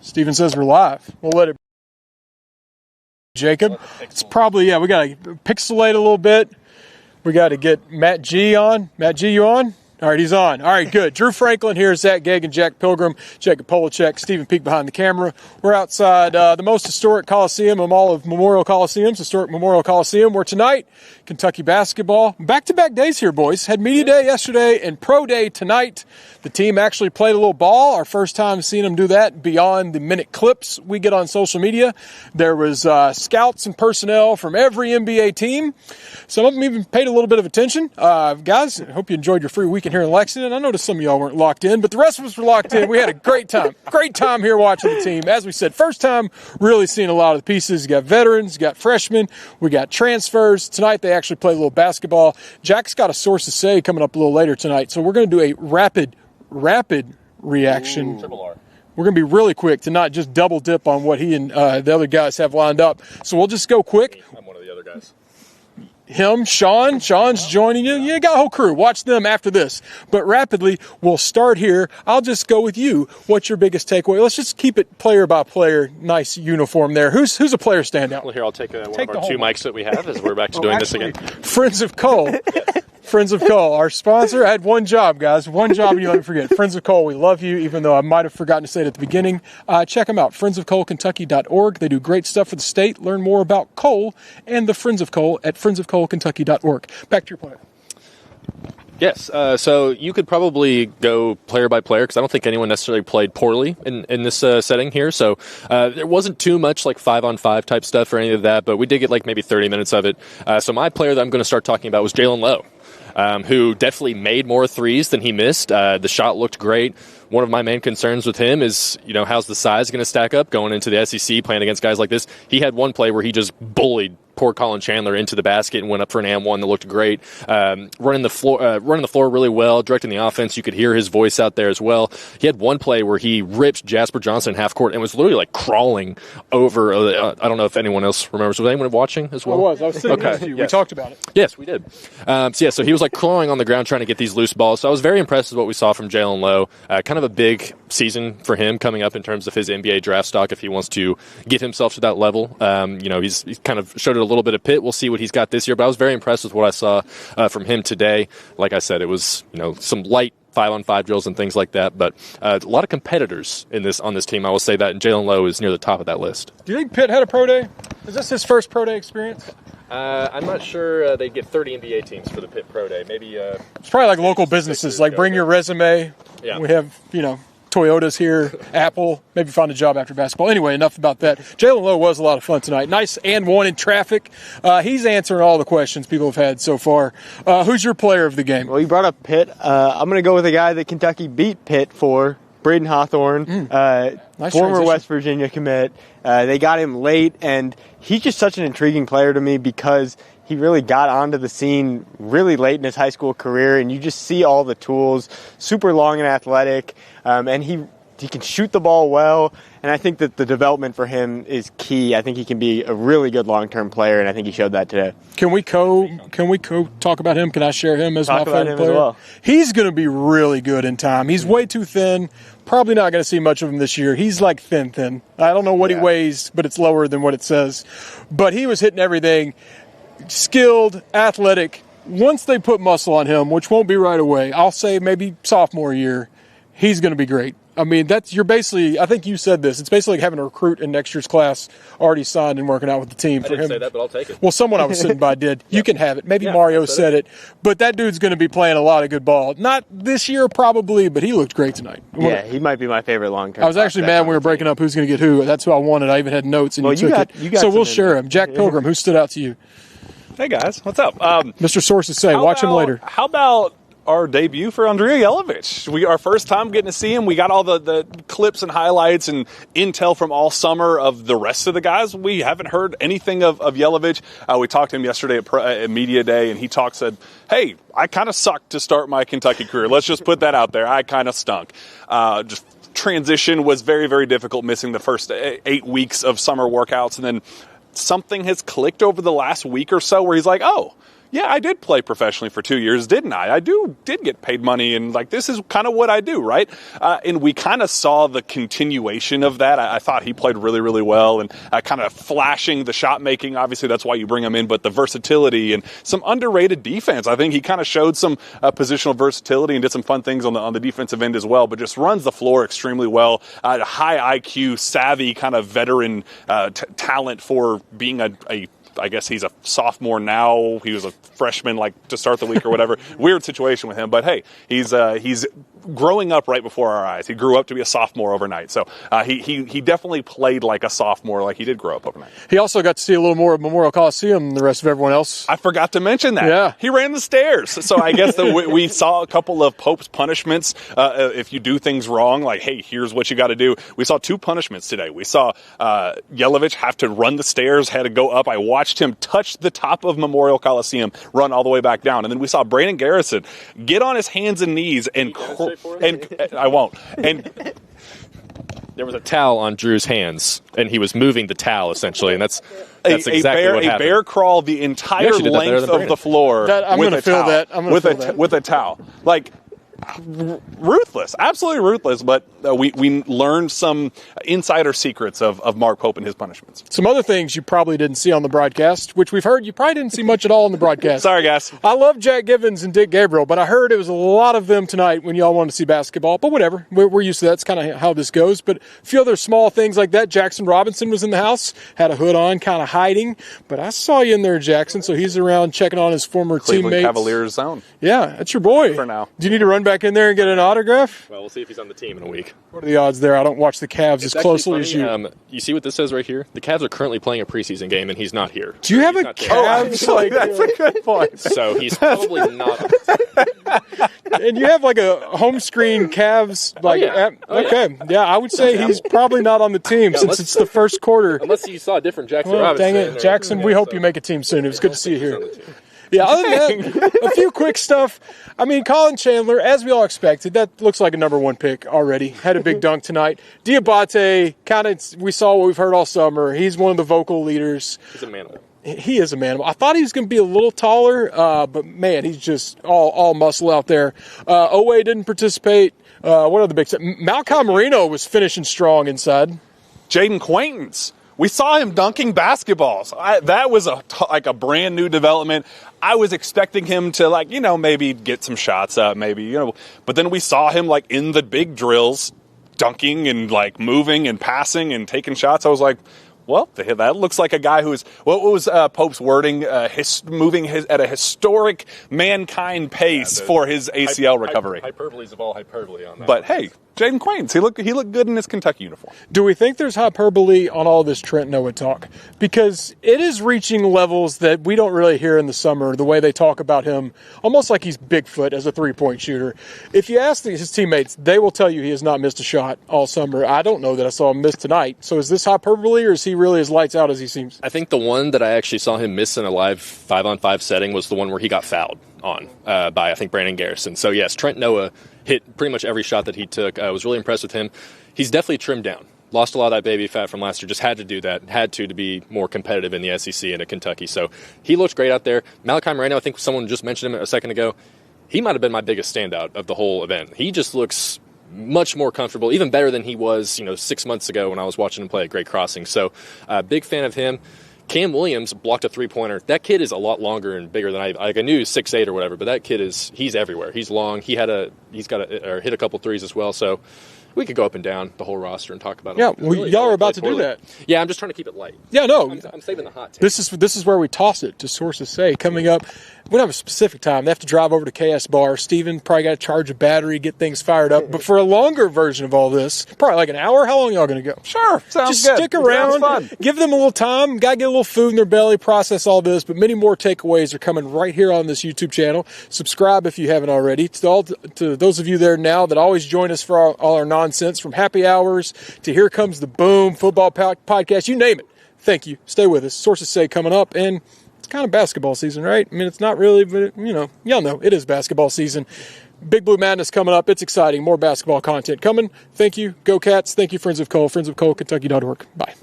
Steven says we're live. We'll let it. Jacob, it's probably, we got to pixelate a little bit. We got to get Matt G on. Matt G, you on? All right, he's on. All right, good. Drew Franklin here, Zack Geoghegan, Jack Pilgrim, Jacob Polacheck, Stephen Peak behind the camera. We're outside the most historic Coliseum of all of Memorial Coliseums, historic Memorial Coliseum, where tonight, Kentucky basketball, back-to-back days here, boys. Had media day yesterday and pro day tonight. The team actually played a little ball. Our first time seeing them do that beyond the minute clips we get on social media. There was scouts and personnel from every NBA team. Some of them even paid a little bit of attention. Guys, I hope you enjoyed your free weekend here in Lexington. I noticed some of y'all weren't locked in, but the rest of us were locked in. We had a great time. Great time here watching the team. As we said, first time really seeing a lot of the pieces. You got veterans, you got freshmen, we got transfers. Tonight they actually played a little basketball. Jack's got a source to say coming up a little later tonight, so we're going to do a rapid reaction. Triple R. We're going to be really quick to not just double dip on what he and the other guys have lined up. So we'll just go quick. I'm one of the other guys. Him, Sean's joining you. You got a whole crew. Watch them after this. But rapidly, we'll start here. I'll just go with you. What's your biggest takeaway? Let's just keep it player by player. Nice uniform there. Who's a player standout? Well, here, I'll take one of our two mics that we have as we're back to doing this again. Friends of Cole. Friends of Cole, our sponsor. I had one job, guys. One job, and you let me forget. Friends of Cole, we love you, even though I might have forgotten to say it at the beginning. Check them out, friendsofcolekentucky.org. They do great stuff for the state. Learn more about Cole and the Friends of Cole at friendsofcolekentucky.org. Back to your point. Yes, so you could probably go player by player because I don't think anyone necessarily played poorly in this setting here. So there wasn't too much like 5-on-5 type stuff or any of that, but we did get like maybe 30 minutes of it. So my player that I'm going to start talking about was Jaylen Low. Who definitely made more threes than he missed. The shot looked great. One of my main concerns with him is, how's the size going to stack up going into the SEC playing against guys like this? He had one play where he just bullied poor Colin Chandler into the basket and went up for an and-one that looked great. Running the floor really well, directing the offense. You could hear his voice out there as well. He had one play where he ripped Jasper Johnson half court and was literally like crawling over. I don't know if anyone else remembers. Was anyone watching as well? I was sitting next to you. Yes. We talked about it. Yes, we did. So he was like crawling on the ground trying to get these loose balls. So I was very impressed with what we saw from Jaylen Low. Kind of a big season for him coming up in terms of his NBA draft stock if he wants to get himself to that level. He's kind of showed it a little bit of Pitt. We'll see what he's got this year, but I was very impressed with what I saw from him today. Like I said, it was some light 5-on-5 drills and things like that, but a lot of competitors on this team. I will say that, and Jaylen Low is near the top of that list. Do you think Pitt had a pro day? Is this his first pro day experience? I'm not sure they get 30 NBA teams for the Pitt Pro Day. Maybe it's probably like local businesses, like bring your resume. Yeah. We have, Toyota's here, Apple, maybe find a job after basketball. Anyway, enough about that. Jaylen Low was a lot of fun tonight. Nice and one in traffic. He's answering all the questions people have had so far. Who's your player of the game? Well, you brought up Pitt. I'm going to go with a guy that Kentucky beat Pitt for, Brayden Hawthorne, nice former transition. West Virginia commit. They got him late, and he's just such an intriguing player to me because he really got onto the scene really late in his high school career, and you just see all the tools, super long and athletic, and he can shoot the ball well, and I think that the development for him is key. I think he can be a really good long-term player, and I think he showed that today. Can we talk about him? Can I share him as my favorite player? As well. He's going to be really good in time. He's way too thin. Probably not going to see much of him this year. He's like thin. I don't know what he weighs, but it's lower than what it says. But he was hitting everything. Skilled, athletic. Once they put muscle on him, which won't be right away, I'll say maybe sophomore year, he's going to be great. I mean, you're basically, I think you said this, it's basically like having a recruit in next year's class already signed and working out with the team. I didn't say that, but I'll take it. Well, someone I was sitting by did. You can have it. Maybe Mario said it. But that dude's going to be playing a lot of good ball. Not this year probably, but he looked great tonight. Yeah, he might be my favorite long-term. I was actually mad when we were breaking up who's going to get who. That's who I wanted. I even had notes, and you took it. So we'll share him. Jack Pilgrim, who stood out to you? Hey, guys. What's up? Mr. Sources say, watch him later. How about our debut for Andrea Yelovich? Our first time getting to see him. We got all the clips and highlights and intel from all summer of the rest of the guys. We haven't heard anything of Yelovich. We talked to him yesterday at Media Day, and he said, hey, I kind of sucked to start my Kentucky career. Let's just put that out there. I kind of stunk. Just transition was very, very difficult, missing the first 8 weeks of summer workouts, and then something has clicked over the last week or so where he's like, oh, yeah, I did play professionally for 2 years, didn't I? I did get paid money, and like this is kind of what I do, right? And we kind of saw the continuation of that. I thought he played really, really well, and kind of flashing the shot making. Obviously, that's why you bring him in, but the versatility and some underrated defense. I think he kind of showed some positional versatility and did some fun things on the defensive end as well. But just runs the floor extremely well. High IQ, savvy, kind of veteran talent for being I guess he's a sophomore now. He was a freshman, like, to start the week or whatever. Weird situation with him, but hey, he's growing up right before our eyes. He grew up to be a sophomore overnight, so he definitely played like a sophomore, like he did grow up overnight. He also got to see a little more of Memorial Coliseum than the rest of everyone else. I forgot to mention that. Yeah, he ran the stairs, so I guess we saw a couple of Pope's punishments. If you do things wrong, like, hey, here's what you got to do. We saw 2 punishments today. We saw Yelovich have to run the stairs, had to go up. I watched him touch the top of Memorial Coliseum, run all the way back down. And then we saw Brayden Garrison get on his hands and knees and I won't. And there was a towel on Drew's hands, and he was moving the towel, essentially, and that's exactly what happened. A bear crawl the entire length of the floor I'm going to feel that. With a towel. Like, ruthless, absolutely ruthless, but we learned some insider secrets of Mark Pope and his punishments. Some other things you probably didn't see on the broadcast, which we've heard you probably didn't see much at all on the broadcast. Sorry, guys. I love Jack Givens and Dick Gabriel, but I heard it was a lot of them tonight when y'all wanted to see basketball, but whatever. We're used to that. It's kind of how this goes, but a few other small things like that. Jackson Robinson was in the house, had a hood on, kind of hiding, but I saw you in there, Jackson, so he's around checking on his former Cleveland teammates. Cavaliers zone. Yeah, that's your boy. For now. Do you need to run back in there and get an autograph? Well, we'll see if he's on the team in a week. What are the odds there? I don't watch the Cavs as closely as you. You see what this says right here? The Cavs are currently playing a preseason game, and he's not here. Do you have a Cavs? That's a good point. So he's probably not. And you have like a home screen Cavs. Like, okay. Yeah, I would say he's probably not on the team since it's the first quarter. Unless you saw a different Jackson Well, Robinson. dang it. Jackson, we hope you make a team soon. It was good to see you here. Yeah, other than that, a few quick stuff. I mean, Colin Chandler, as we all expected, that looks like a number 1 pick already. Had a big dunk tonight. Diabate, kind of, we saw what we've heard all summer. He's one of the vocal leaders. He's a manimal. He is a manimal. I thought he was going to be a little taller, but man, he's just all muscle out there. Owe didn't participate. What other big stuff? Malcolm Marino was finishing strong inside. Jaden Quaintance. We saw him dunking basketballs. That was like a brand new development. I was expecting him to maybe get some shots up, but then we saw him like in the big drills, dunking and like moving and passing and taking shots. I was like, well, that looks like a guy who is, what was Pope's wording, moving at a historic mankind pace for his ACL recovery. Hyperboles of all hyperbole on that. But hey, Jaden Quaintance, he looked good in his Kentucky uniform. Do we think there's hyperbole on all this Trent Noah talk? Because it is reaching levels that we don't really hear in the summer, the way they talk about him, almost like he's Bigfoot as a three-point shooter. If you ask his teammates, they will tell you he has not missed a shot all summer. I don't know that I saw him miss tonight. So is this hyperbole, or is he really as lights out as he seems? I think the one that I actually saw him miss in a live 5-on-5 setting was the one where he got fouled on by, I think, Brandon Garrison. So, yes, Trent Noah hit pretty much every shot that he took. I was really impressed with him. He's definitely trimmed down. Lost a lot of that baby fat from last year. Just had to do that. Had to be more competitive in the SEC and at Kentucky. So he looked great out there. Malachi Moreno, I think someone just mentioned him a second ago. He might have been my biggest standout of the whole event. He just looks much more comfortable, even better than he was 6 months ago when I was watching him play at Great Crossing. So big fan of him. Cam Williams blocked a three-pointer. That kid is a lot longer and bigger than I knew he was 6'8" or whatever, but that kid he's everywhere. He's long. He's hit a couple threes as well. So we could go up and down the whole roster and talk about him. Yeah, y'all are about to do that. Yeah, I'm just trying to keep it light. Yeah, no. I'm saving the hot take. This is where we toss it to sources say. Coming up, we don't have a specific time. They have to drive over to KS Bar. Steven probably got to charge a battery, get things fired up. But for a longer version of all this, probably like an hour, how long are y'all going to go? Sure, sounds Just good. stick around, Sounds fun. give them a little time. Got to get a little food in their belly, process all this. But many more takeaways are coming right here on this YouTube channel. Subscribe if you haven't already. To those of you there now that always join us for all our nonsense, from happy hours to Here Comes the Boom, football podcast, you name it. Thank you. Stay with us. Sources say coming up, and it's kind of basketball season, right? I mean, it's not really, but y'all know it is basketball season. Big Blue Madness coming up. It's exciting. More basketball content coming. Thank you. Go Cats. Thank you, Friends of Cole. Kentucky.org. Bye.